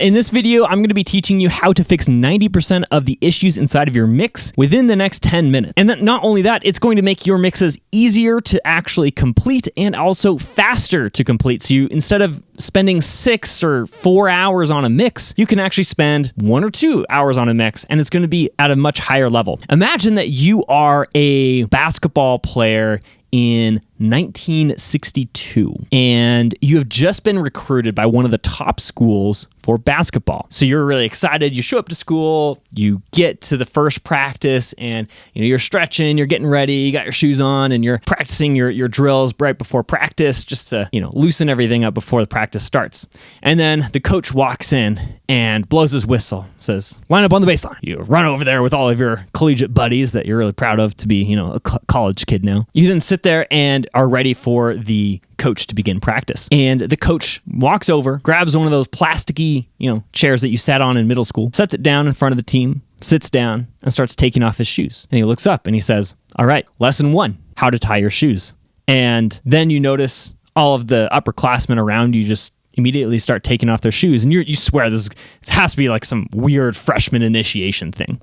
In this video, I'm going to be teaching you how to fix 90% of the issues inside of your mix within the next 10 minutes. And not only that, it's going to make your mixes easier to actually complete and also faster to complete. So instead of spending 6 or 4 hours on a mix, you can actually spend 1 or 2 hours on a mix, and it's going to be at a much higher level. Imagine that you are a basketball player in 1962, and you have just been recruited by one of the top schools for basketball. So you're really excited. You show up to school, you get to the first practice, and you're stretching, you're getting ready, you got your shoes on, and you're practicing your drills right before practice just to loosen everything up before the practice starts. And then the coach walks in and blows his whistle, says, "Line up on the baseline." You run over there with all of your collegiate buddies that you're really proud of to be, a college kid now. You then sit there and are ready for the coach to begin practice. And the coach walks over, grabs one of those plasticky, chairs that you sat on in middle school, sets it down in front of the team, sits down, and starts taking off his shoes. And he looks up and he says, "All right, lesson 1, how to tie your shoes." And then you notice all of the upperclassmen around you just immediately start taking off their shoes. And you swear this has to be like some weird freshman initiation thing.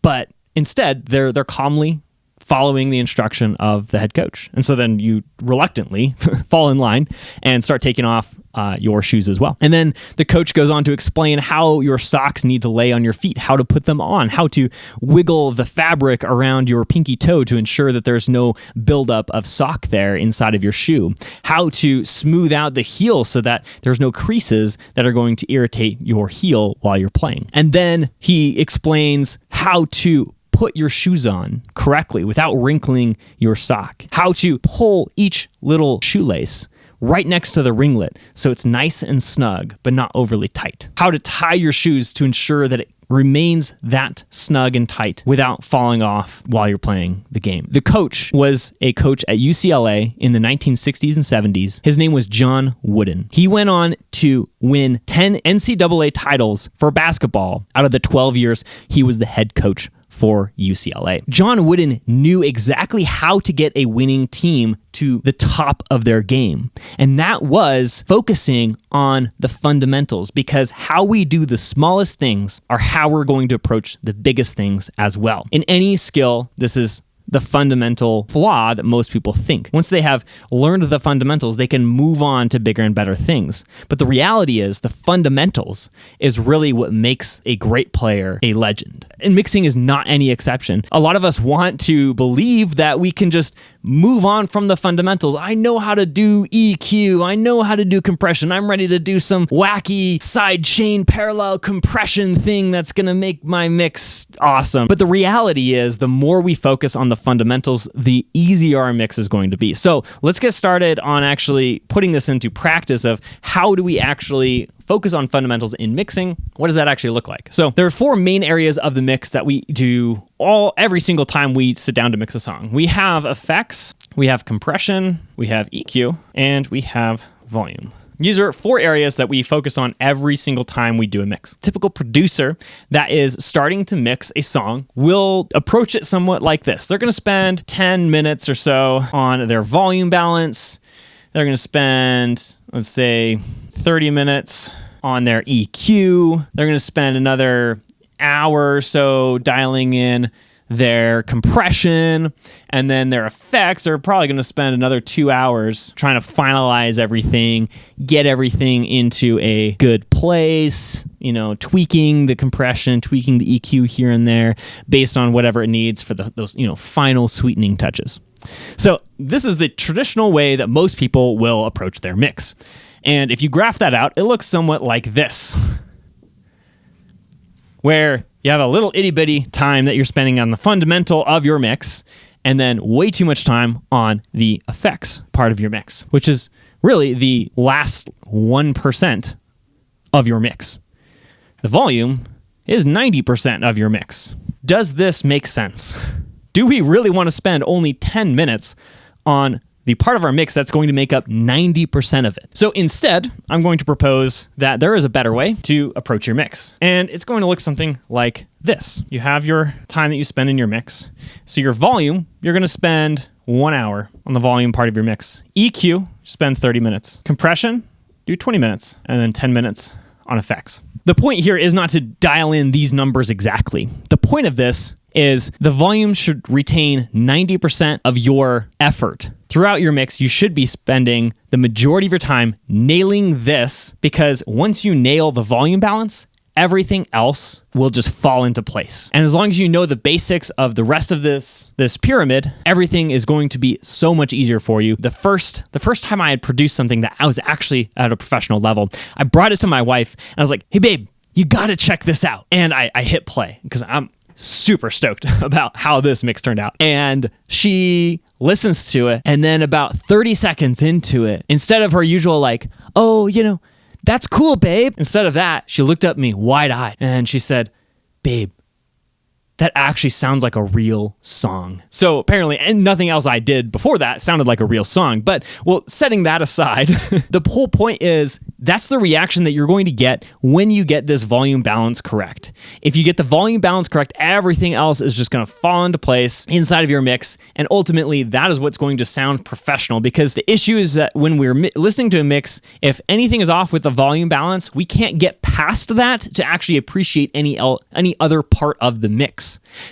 But instead, they're calmly following the instruction of the head coach. And so then you reluctantly fall in line and start taking off your shoes as well. And then the coach goes on to explain how your socks need to lay on your feet, how to put them on, how to wiggle the fabric around your pinky toe to ensure that there's no buildup of sock there inside of your shoe, how to smooth out the heel so that there's no creases that are going to irritate your heel while you're playing. And then he explains how to put your shoes on correctly without wrinkling your sock, how to pull each little shoelace right next to the ringlet so it's nice and snug but not overly tight, how to tie your shoes to ensure that it remains that snug and tight without falling off while you're playing the game. The coach was a coach at UCLA in the 1960s and 70s. His name was John Wooden. He went on to win 10 NCAA titles for basketball out of the 12 years he was the head coach for UCLA. John Wooden knew exactly how to get a winning team to the top of their game. And that was focusing on the fundamentals, because how we do the smallest things are how we're going to approach the biggest things as well. In any skill, this is the fundamental flaw that most people think. Once they have learned the fundamentals, they can move on to bigger and better things. But the reality is the fundamentals is really what makes a great player a legend. And mixing is not any exception. A lot of us want to believe that we can just move on from the fundamentals. I know how to do EQ. I know how to do compression. I'm ready to do some wacky side chain parallel compression thing that's going to make my mix awesome. But the reality is the more we focus on the fundamentals, the easier our mix is going to be. So let's get started on actually putting this into practice of how do we actually focus on fundamentals in mixing. What does that actually look like? So there are 4 main areas of the mix that we do every single time we sit down to mix a song. We have effects, we have compression, we have EQ, and we have volume. These are 4 areas that we focus on every single time we do a mix. Typical producer that is starting to mix a song will approach it somewhat like this. They're going to spend 10 minutes or so on their volume balance. They're going to spend, let's say, 30 minutes on their EQ. They're going to spend another hour or so dialing in their compression, and then their effects are probably going to spend another 2 hours trying to finalize everything, get everything into a good place, tweaking the compression, tweaking the EQ here and there based on whatever it needs for those final sweetening touches. So this is the traditional way that most people will approach their mix. And if you graph that out, it looks somewhat like this, where you have a little itty bitty time that you're spending on the fundamental of your mix, and then way too much time on the effects part of your mix, which is really the last 1% of your mix. The volume is 90% of your mix. Does this make sense? Do we really want to spend only 10 minutes on the part of our mix that's going to make up 90% of it? So instead, I'm going to propose that there is a better way to approach your mix. And it's going to look something like this. You have your time that you spend in your mix. So your volume, you're going to spend 1 hour on the volume part of your mix. EQ, spend 30 minutes. Compression, do 20 minutes. And then 10 minutes on effects. The point here is not to dial in these numbers exactly. The point of this is the volume should retain 90% of your effort. Throughout your mix, you should be spending the majority of your time nailing this, because once you nail the volume balance, everything else will just fall into place. And as long as you know the basics of the rest of this pyramid, everything is going to be so much easier for you. The first time I had produced something that I was actually at a professional level, I brought it to my wife and I was like, hey babe, you gotta check this out. And I hit play because I'm super stoked about how this mix turned out. And she listens to it, and then about 30 seconds into it, instead of her usual like, oh, that's cool, babe. Instead of that, she looked at me wide-eyed and she said, babe, that actually sounds like a real song. So apparently, and nothing else I did before that sounded like a real song. But, well, setting that aside, the whole point is that's the reaction that you're going to get when you get this volume balance correct. If you get the volume balance correct, everything else is just going to fall into place inside of your mix. And ultimately, that is what's going to sound professional, because the issue is that when we're listening to a mix, if anything is off with the volume balance, we can't get past that to actually appreciate any other part of the mix.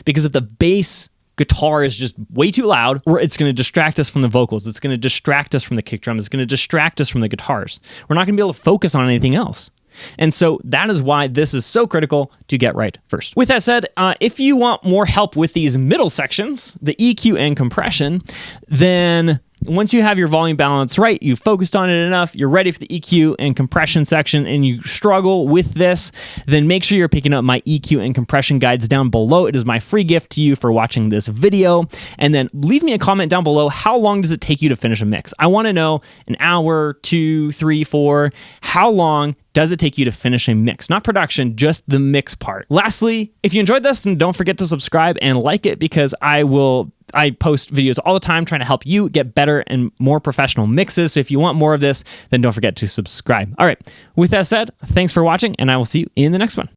Because if the bass guitar is just way too loud, or it's going to distract us from the vocals, it's going to distract us from the kick drum, it's going to distract us from the guitars. We're not going to be able to focus on anything else. And so that is why this is so critical to get right first. With that said, if you want more help with these middle sections, the EQ and compression, then once you have your volume balance right, you've focused on it enough, you're ready for the EQ and compression section, and you struggle with this, then make sure you're picking up my EQ and compression guides down below. It is my free gift to you for watching this video. And then leave me a comment down below. How long does it take you to finish a mix? I want to know, an hour, 2, 3, 4, how long does it take you to finish a mix? Not production, just the mix part. Lastly, if you enjoyed this, then don't forget to subscribe and like it, because I post videos all the time trying to help you get better and more professional mixes. So if you want more of this, then don't forget to subscribe. All right, with that said, thanks for watching, and I will see you in the next one.